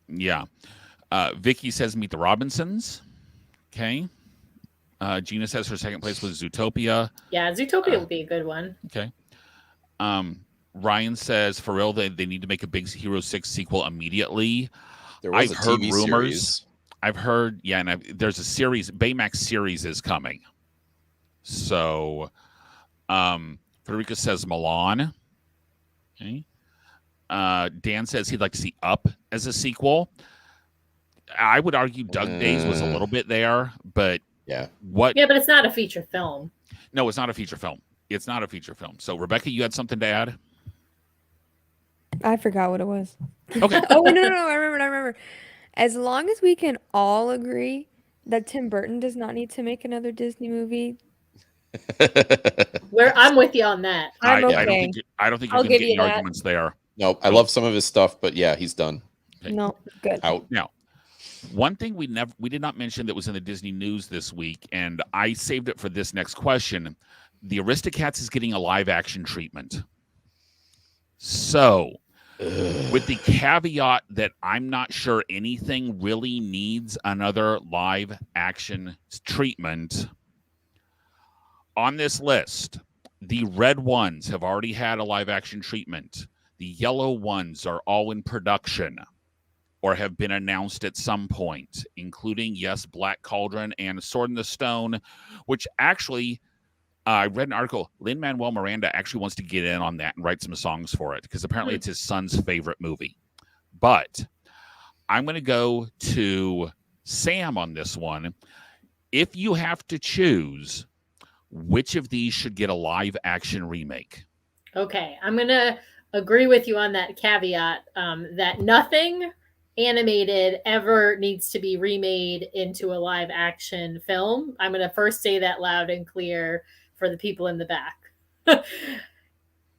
Yeah. Vicky says meet the Robinsons. Okay. Gina says her second place was Zootopia. Yeah, Zootopia would be a good one. Okay. Ryan says for real they need to make a Big Hero 6 sequel immediather. There was a TV series. I've heard, yeah, and there's a series, Baymax series is coming. So, Federica says Milan. Okay. Dan says he'd like to see Up as a sequel. I would argue Doug Days was a little bit there, but yeah. But it's not a feature film. No, it's not a feature film. It's not a feature film. So, Rebecca, you had something to add? I forgot what it was. Okay. Oh, no, I remember. As long as we can all agree that Tim Burton does not need to make another Disney movie. I'm with you on that. I'm okay. I don't think you're going to get any arguments there. No, I love some of his stuff, but yeah, he's done. Okay. No, good. Out. Now, one thing we did not mention that was in the Disney news this week, and I saved it for this next question. The Aristocats is getting a live action treatment. So, with the caveat that I'm not sure anything really needs another live action treatment, on this list, the red ones have already had a live action treatment. The yellow ones are all in production or have been announced at some point, including, yes, Black Cauldron and Sword in the Stone, which actually... I read an article. Lin-Manuel Miranda actually wants to get in on that and write some songs for it because apparently it's his son's favorite movie. But I'm going to go to Sam on this one. If you have to choose, which of these should get a live action remake? Okay, I'm going to agree with you on that caveat that nothing animated ever needs to be remade into a live action film. I'm going to first say that loud and clear for the people in the back.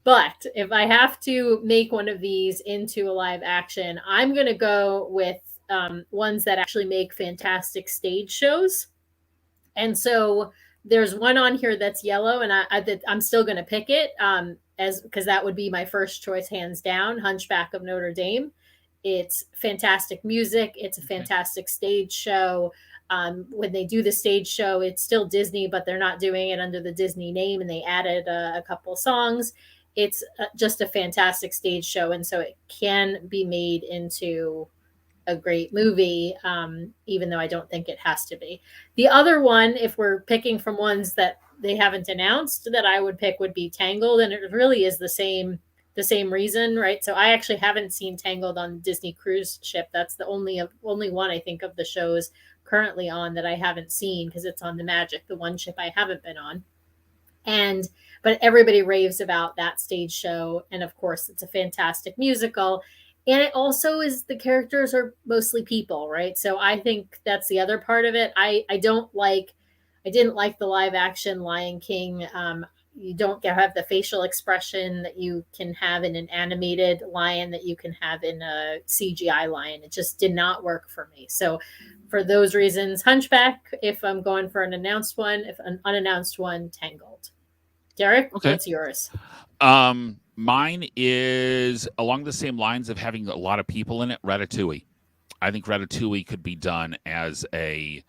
But if I have to make one of these into a live action, I'm going to go with ones that actually make fantastic stage shows. And so there's one on here that's yellow, and I'm still going to pick it because that would be my first choice, hands down, Hunchback of Notre Dame. It's fantastic music. It's a fantastic stage show. When they do the stage show, it's still Disney, but they're not doing it under the Disney name, and they added a couple songs. It's just a fantastic stage show, and so it can be made into a great movie, even though I don't think it has to be. The other one, if we're picking from ones that they haven't announced, that I would pick would be Tangled, and it really is the same reason, right? So I actually haven't seen Tangled on Disney cruise ship. That's the only one I think of the shows currently on that I haven't seen because it's on the Magic, the one ship I haven't been on. But everybody raves about that stage show, and of course it's a fantastic musical, and it also is, the characters are mostly people, right? So I think that's the other part of it. I didn't like the live action Lion King. You don't have the facial expression that you can have in an animated lion that you can have in a CGI lion. It just did not work for me. So for those reasons, Hunchback, if I'm going for an announced one, if an unannounced one, Tangled. Derek, What's yours? Mine is along the same lines of having a lot of people in it, Ratatouille. I think Ratatouille could be done as a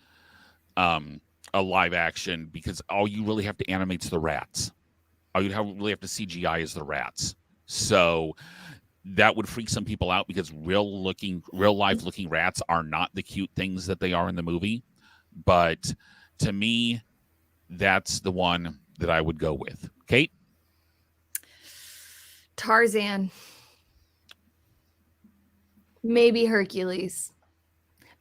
live action because all you really have to animate is the rats. All you really have to CGI is the rats. So that would freak some people out because real life looking rats are not the cute things that they are in the movie. But to me, that's the one that I would go with. Kate? Tarzan. Maybe Hercules.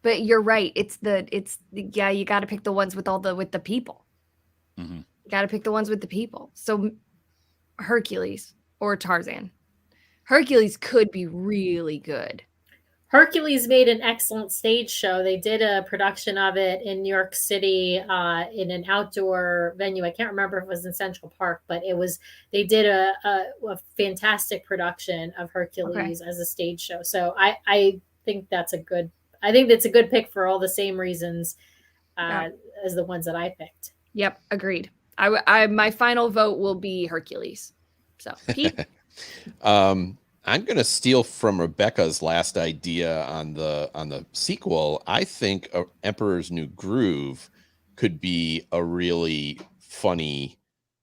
But you're right. You got to pick the ones with the people. Mm-hmm. You got to pick the ones with the people. So Hercules or Tarzan. Hercules could be really good. Hercules made an excellent stage show. They did a production of it in New York City in an outdoor venue. I can't remember if it was in Central Park, but they did a fantastic production of Hercules as a stage show. So I think that's a good pick for all the same reasons as the ones that I picked. Yep, agreed. My final vote will be Hercules. So, Pete? I'm going to steal from Rebecca's last idea on the sequel. I think Emperor's New Groove could be a really funny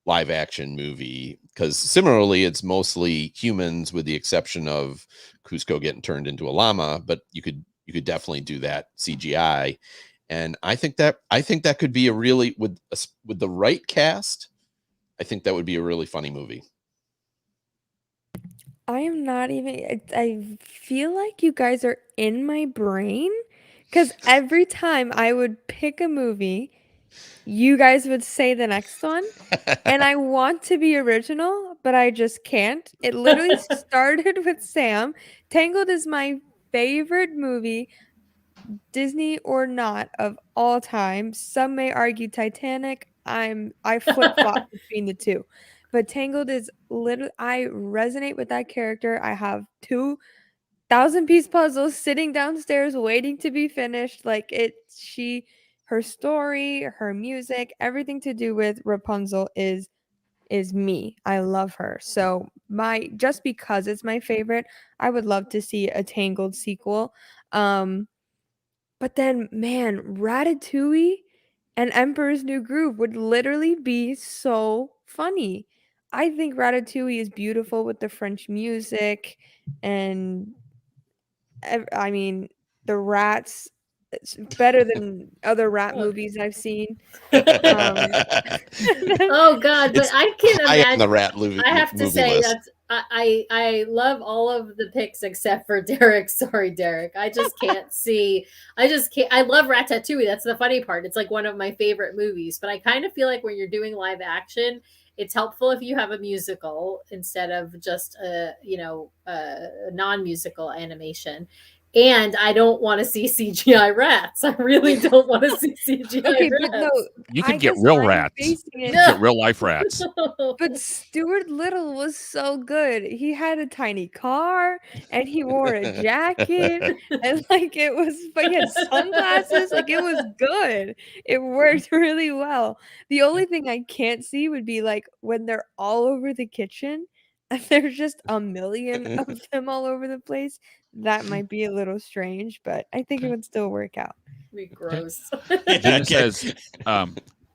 live action movie, because similarly it's mostly humans with the exception of Cusco getting turned into a llama, but you could definitely do that CGI. And I think that could be a really, with the right cast, I think that would be a really funny movie. I am not even. I feel like you guys are in my brain, because every time I would pick a movie, you guys would say the next one, and I want to be original, but I just can't. It literally started with Sam. Tangled is my favorite movie, Disney or not, of all time. Some may argue Titanic. I flip-flop between the two. But Tangled is literally, I resonate with that character. I have 2,000-piece puzzles sitting downstairs waiting to be finished. Like her story, her music, everything to do with Rapunzel is me. I love her. So just because it's my favorite, I would love to see a Tangled sequel. But then, man, Ratatouille and Emperor's New Groove would literally be so funny. I think Ratatouille is beautiful with the French music, and I mean, the rats. It's better than other rat movies I've seen. Oh God, but I can't imagine the rat movie. I have to say list. I love all of the picks except for Derek. Sorry, Derek. I just can't see. I love Ratatouille. That's the funny part. It's like one of my favorite movies. But I kind of feel like when you're doing live action, it's helpful if you have a musical instead of just a non-musical animation. And I don't want to see CGI rats. I really don't want to see CGI rats. But no, you can get real rats. You can get real life rats. But Stuart Little was so good. He had a tiny car and he wore a jacket and but he had sunglasses. Like, it was good. It worked really well. The only thing I can't see would be like when they're all over the kitchen and there's just a million of them all over the place. That might be a little strange, but I think it would still work out. Be gross. Gina says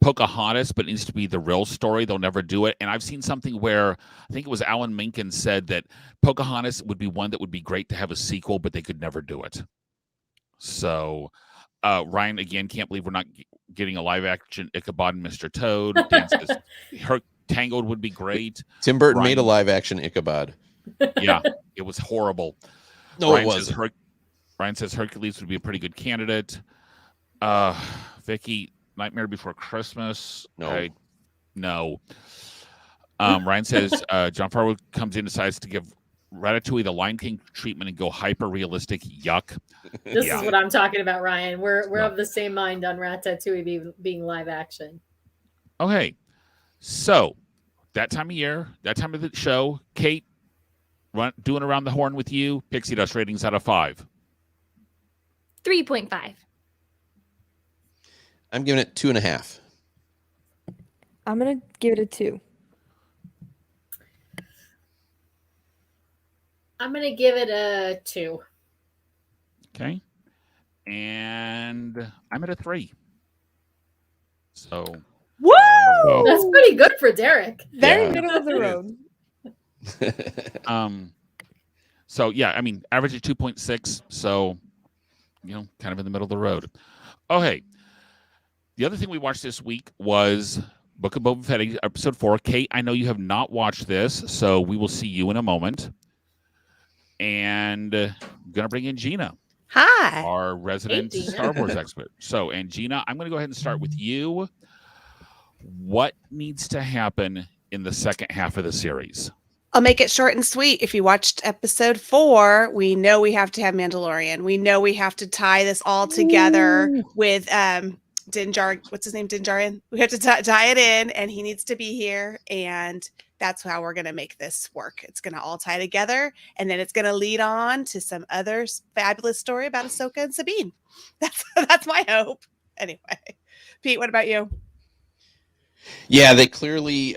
Pocahontas, but it needs to be the real story. They'll never do it. And I've seen something where I think it was Alan Menken said that Pocahontas would be one that would be great to have a sequel, but they could never do it. So Ryan, again, can't believe we're not getting a live action Ichabod and Mr. Toad. Dan says Tangled would be great. Tim Burton made a live action Ichabod. Yeah, it was horrible. No, it wasn't. Ryan says Hercules would be a pretty good candidate. Vicky, Nightmare Before Christmas. No. Ryan says John Favreau comes in, decides to give Ratatouille the Lion King treatment and go hyper realistic. Yuck. This is what I'm talking about, Ryan. We're of the same mind on Ratatouille being live action. Okay, so that time of year, that time of the show, Kate, doing around the horn with you. Pixie Dust ratings out of 5. 3.5. I'm giving it 2.5. I'm gonna give it a 2. I'm gonna give it a 2. Okay, and I'm at a 3. So, woo! That's pretty good for Derek. Very middle of the road. So yeah, I mean, average of 2.6. So, kind of in the middle of the road. Okay. The other thing we watched this week was Book of Boba Fett, episode 4. Kate, I know you have not watched this, so we will see you in a moment. And I'm gonna bring in Gina. Hi. Our resident Star Wars expert. So, and Gina, I'm gonna go ahead and start with you. What needs to happen in the second half of the series? I'll make it short and sweet. If you watched episode 4, we know we have to have Mandalorian. We know we have to tie this all together with Din Djarin. What's his name? Din Djarin. We have to tie it in, and he needs to be here. And that's how we're going to make this work. It's going to all tie together, and then it's going to lead on to some other fabulous story about Ahsoka and Sabine. That's my hope. Anyway, Pete, what about you? Yeah, they clearly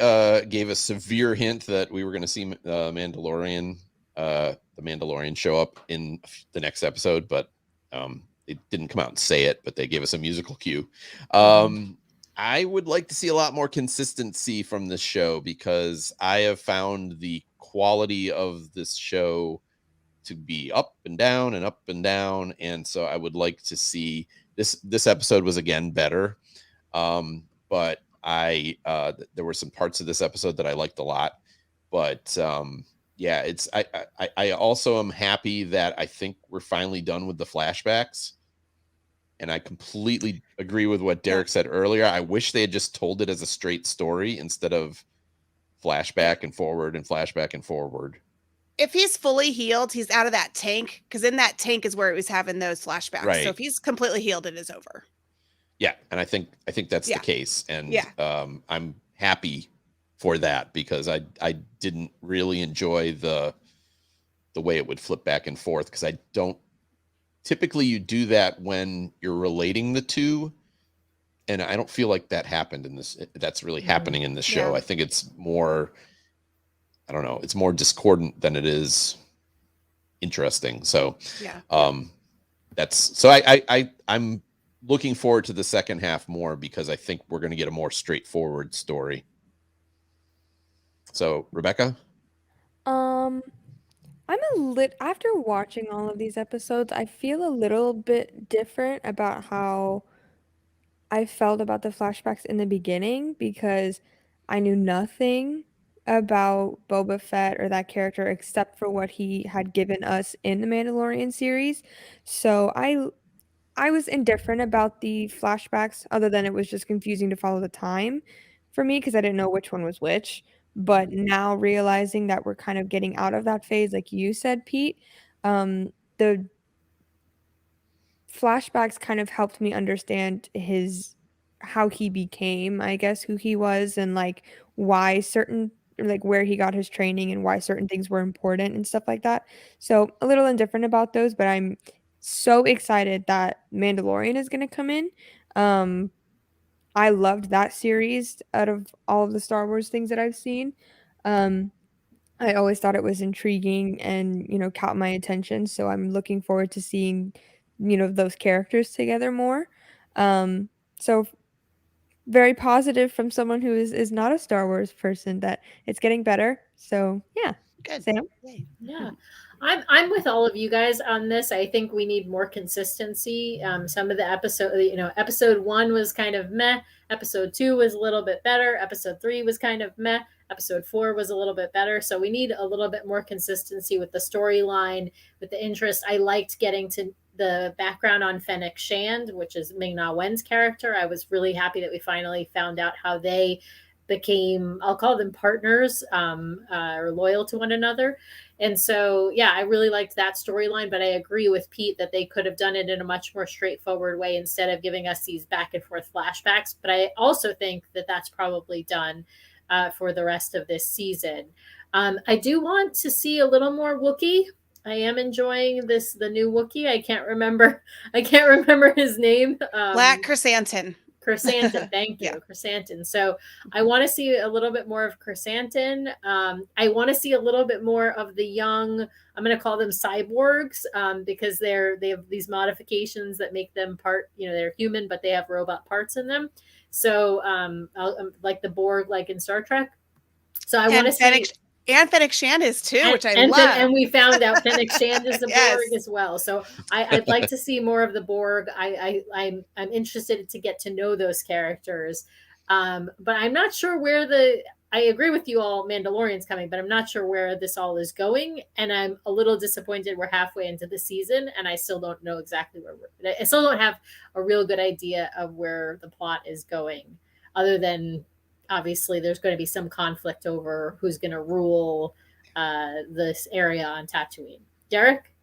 gave a severe hint that we were going to see the Mandalorian show up in the next episode, but they didn't come out and say it, but they gave us a musical cue. I would like to see a lot more consistency from this show, because I have found the quality of this show to be up and down and up and down, and so I would like to see this episode was again better, but there were some parts of this episode that I liked a lot, but yeah, it's I also am happy that I think we're finally done with the flashbacks, and I completely agree with what Derek said earlier. I wish they had just told it as a straight story instead of flashback and forward and flashback and forward. If he's fully healed, he's out of that tank, because in that tank is where he was having those flashbacks. Right. So if he's completely healed, it is over. Yeah, and I think that's the case, and I'm happy for that, because I didn't really enjoy the way it would flip back and forth, because I don't typically you do that when you're relating the two, and I don't feel like that happened in this. That's really happening in this show. Yeah. I think it's more, I don't know, it's more discordant than it is interesting. So that's so I'm looking forward to the second half more, because I think we're going to get a more straightforward story. So, Rebecca? After watching all of these episodes, I feel a little bit different about how I felt about the flashbacks in the beginning, because I knew nothing about Boba Fett or that character except for what he had given us in the Mandalorian series. So I was indifferent about the flashbacks, other than it was just confusing to follow the time for me, because I didn't know which one was which. But now realizing that we're kind of getting out of that phase, like you said, Pete, the flashbacks kind of helped me understand how he became, I guess, who he was, and like why where he got his training and why certain things were important and stuff like that. So a little indifferent about those, but I'm so excited that Mandalorian is going to come in. I loved that series out of all of the Star Wars things that I've seen. I always thought it was intriguing and, caught my attention. So I'm looking forward to seeing, those characters together more. So very positive from someone who is not a Star Wars person, that it's getting better. So yeah. Good. Sam? Yeah. I'm with all of you guys on this. I think we need more consistency. Some of the episode 1 was kind of meh. Episode 2 was a little bit better. Episode 3 was kind of meh. Episode 4 was a little bit better. So we need a little bit more consistency with the storyline, with the interest. I liked getting to the background on Fennec Shand, which is Ming-Na Wen's character. I was really happy that we finally found out how they became, I'll call them partners, or loyal to one another. And so, yeah, I really liked that storyline, but I agree with Pete that they could have done it in a much more straightforward way instead of giving us these back and forth flashbacks. But I also think that that's probably done for the rest of this season. I do want to see a little more Wookiee. I am enjoying the new Wookiee. I can't remember his name. Black Chrysanthemum. Chrysanthemum, thank you, Chrysanthemum. So I want to see a little bit more of Chrysanthemum. I want to see a little bit more of the young, I'm going to call them cyborgs, because they have these modifications that make them they're human, but they have robot parts in them. So like the Borg, like in Star Trek. So I want to see. And Fennec Shand is too, which I love. And we found out Fennec Shand is the Borg as well. So I'd like to see more of the Borg. I'm interested to get to know those characters. But I'm not sure I agree with you all, Mandalorian's coming, but I'm not sure where this all is going. And I'm a little disappointed we're halfway into the season and I still don't know exactly I still don't have a real good idea of where the plot is going, other than obviously there's going to be some conflict over who's going to rule this area on Tatooine. Derek?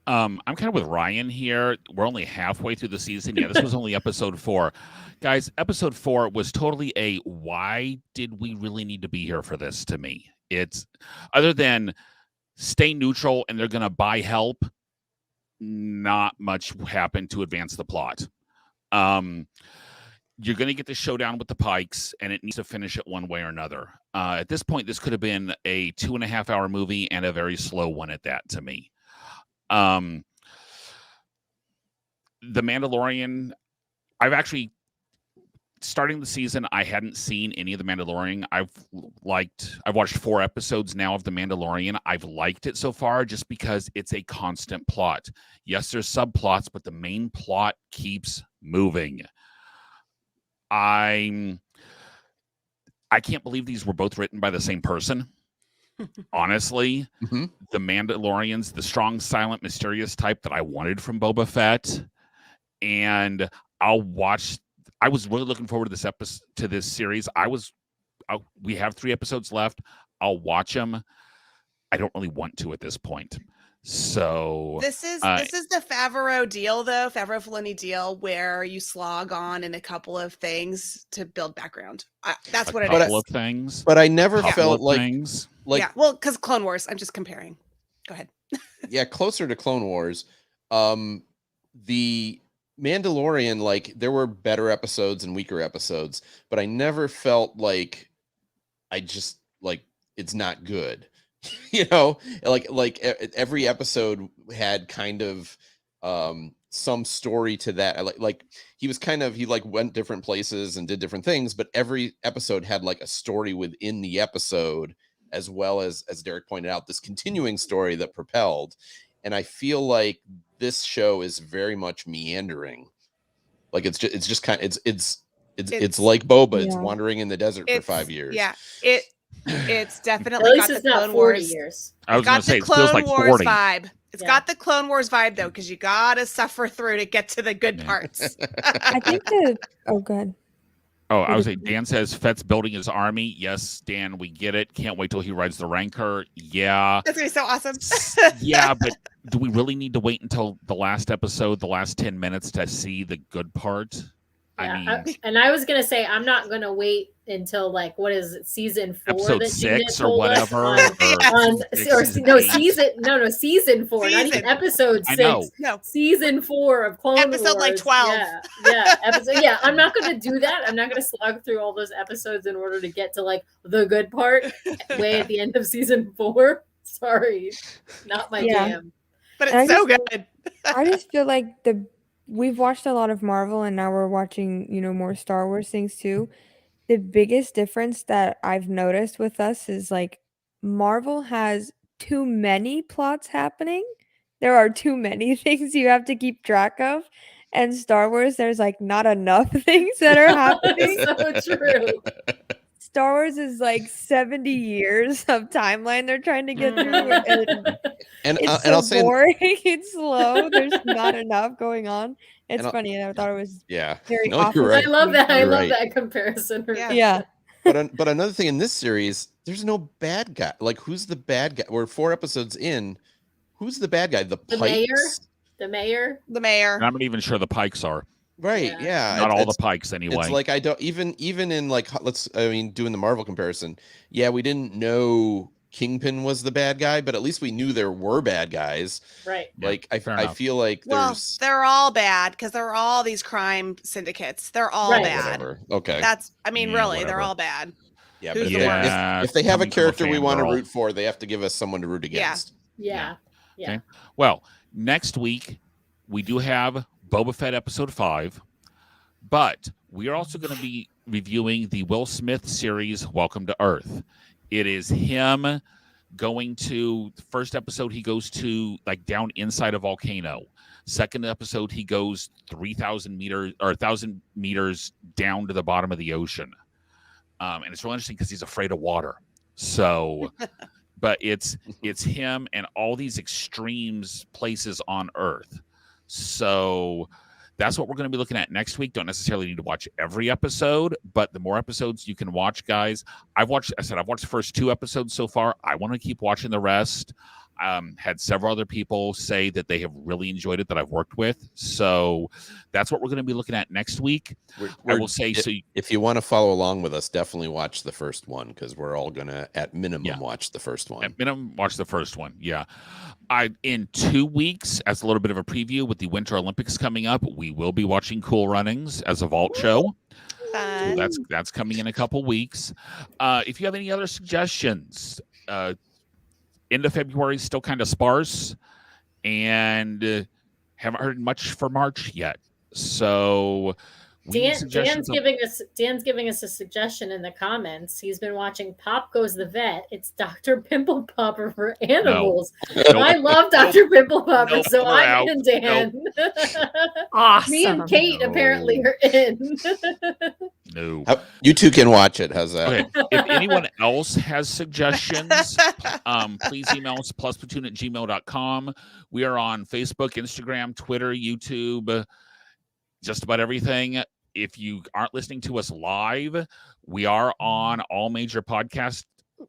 I'm kind of with Ryan here. We're only halfway through the season. Yeah, this was only episode 4. Guys, episode 4 was totally a why did we really need to be here for this to me. It's other than stay neutral and they're going to buy help, not much happened to advance the plot. You're going to get the showdown with the Pikes, and it needs to finish it one way or another. At this point, this could have been a 2.5-hour movie and a very slow one at that to me. The Mandalorian, I've actually, starting the season, I hadn't seen any of the Mandalorian. I've watched 4 episodes now of the Mandalorian. I've liked it so far just because it's a constant plot. Yes, there's subplots, but the main plot keeps moving. I can't believe these were both written by the same person. Honestly, the Mandalorian's the strong, silent, mysterious type that I wanted from Boba Fett, and I was really looking forward to this series. We have 3 episodes left. I'll watch them. I don't really want to at this point. So this is the Favreau deal, though. Favreau Filoni deal, where you slog on in a couple of things to build background. That's what it is. A couple of things, but I never felt like things. Yeah, well, because Clone Wars. I'm just comparing. Go ahead. Yeah, closer to Clone Wars. The Mandalorian, like, there were better episodes and weaker episodes, but I never felt like it's not good. You know, like every episode had kind of some story to that. He went different places and did different things, but every episode had like a story within the episode, as well as Derek pointed out, this continuing story that propelled. And I feel like this show is very much meandering. Like it's like Boba. It's wandering in the desert for 5 years. Yeah, it's definitely At least got it's the not Clone 40 Wars. years. I was going to say it feels like Wars 40. vibe. It's got the Clone Wars vibe, though, because you gotta suffer through to get to the good parts. I think good. Oh, I was saying, Dan says Fett's building his army. Yes, Dan, we get it. Can't wait till he rides the Rancor. Yeah. That's going to be so awesome. Yeah, but do we really need to wait until the last episode, the last 10 minutes to see the good part? Yeah, and I was going to say, I'm not going to wait until, like, what is it, season 4? Episode that 6 or whatever. Season 4, not even episode 6. No. Season 4 of Clone Wars. Episode like 12. Yeah, I'm not going to do that. I'm not going to slog through all those episodes in order to get to, like, the good part way at the end of season 4. Sorry, not my jam. But it's so good. I just feel like we've watched a lot of Marvel, and now we're watching, more Star Wars things too. The biggest difference that I've noticed with us is, like, Marvel has too many plots happening. There are too many things you have to keep track of. And Star Wars, there's, like, not enough things that are happening. So true. Star Wars is like 70 years of timeline they're trying to get through. And it's I'll say boring. It's slow. There's not enough going on. It's funny. And I thought it was very awful. Right. I love that. I love that comparison. Yeah. But another thing in this series, there's no bad guy. Like, who's the bad guy? We're 4 episodes in. Who's the bad guy? The Pikes? The mayor. I'm not even sure the Pikes are. Right. Yeah. Not all the Pikes anyway. It's like, I don't even in, like, doing the Marvel comparison. Yeah, we didn't know Kingpin was the bad guy, but at least we knew there were bad guys. Right. Like, I feel like they're all bad because they're all these crime syndicates. They're all bad. Whatever. Okay. Really, they're all bad. Yeah, but if they have a character we want to root for, they have to give us someone to root against. Yeah. Okay. Well, next week we do have Boba Fett episode 5, but we are also going to be reviewing the Will Smith series Welcome to Earth. It is him going to the first episode. He goes to, like, down inside a volcano. Second episode, he goes 3,000 meters or 1,000 meters down to the bottom of the ocean. And it's really interesting because he's afraid of water. So, but it's him and all these extremes places on Earth. So that's what we're going to be looking at next week. Don't necessarily need to watch every episode, but the more episodes you can watch, guys. I've watched the first 2 episodes so far. I want to keep watching the rest. Had several other people say that they have really enjoyed it that I've worked with. So that's what we're going to be looking at next week. I will say, if you want to follow along with us, definitely watch the first one, because we're all going to, at minimum, watch the first one. At minimum, watch the first one. Yeah. In 2 weeks, as a little bit of a preview with the Winter Olympics coming up, we will be watching Cool Runnings as a vault show. So that's coming in a couple weeks. If you have any other suggestions, end of February is still kind of sparse, and haven't heard much for March yet. So Dan's giving us a suggestion in the comments. He's been watching Pop Goes the Vet. It's Dr. Pimple Popper for animals. No. I love Dr. Pimple Popper, so I'm in Dan. Awesome. Me and Kate apparently are in. No. You two can watch it. How's that? Okay. If anyone else has suggestions, please email us plusplatoon@gmail.com. We are on Facebook, Instagram, Twitter, YouTube, just about everything. If you aren't listening to us live, we are on all major podcast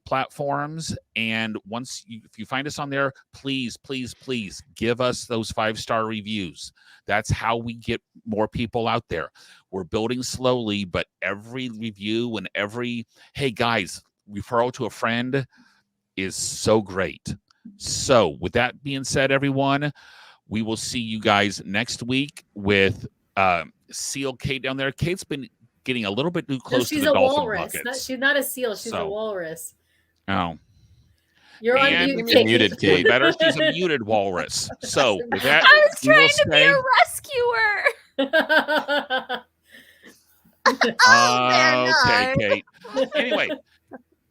platforms. And if you find us on there, please give us those 5-star reviews. That's how we get more people out there. We're building slowly, but every review and hey guys, referral to a friend is so great. So with that being said, everyone, we will see you guys next week with Seal Kate down there. Kate's been getting a little bit too close to the dolphin buckets. She's not a seal. She's a walrus. Oh. You're on mute, muted, Kate. Better, she's a muted walrus. So with that, I was trying to be a rescuer. Okay, Kate. Anyway,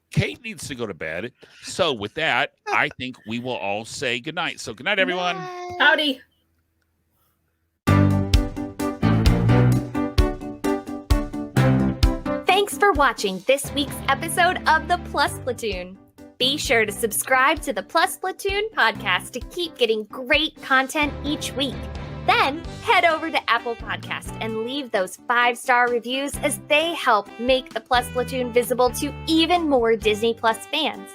Kate needs to go to bed. So with that, I think we will all say goodnight. So good night, everyone. Howdy. Thanks for watching this week's episode of the Plus Platoon. Be sure to subscribe to the Plus Platoon podcast to keep getting great content each week. Then head over to Apple Podcast and leave those 5-star reviews, as they help make the Plus Platoon visible to even more Disney Plus fans.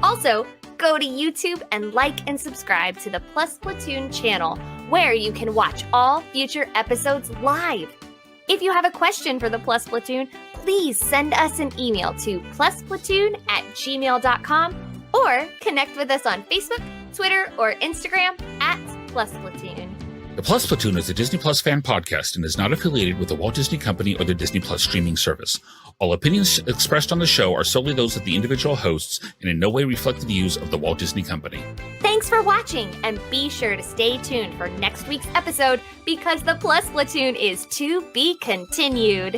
Also, go to YouTube and like and subscribe to the Plus Platoon channel, where you can watch all future episodes live. If you have a question for the Plus Platoon, please send us an email to plusplatoon@gmail.com or connect with us on Facebook, Twitter, or Instagram @plusplatoon. The Plus Platoon is a Disney Plus fan podcast and is not affiliated with the Walt Disney Company or the Disney Plus streaming service. All opinions expressed on the show are solely those of the individual hosts and in no way reflect the views of the Walt Disney Company. Thanks for watching, and be sure to stay tuned for next week's episode, because the Plus Platoon is to be continued.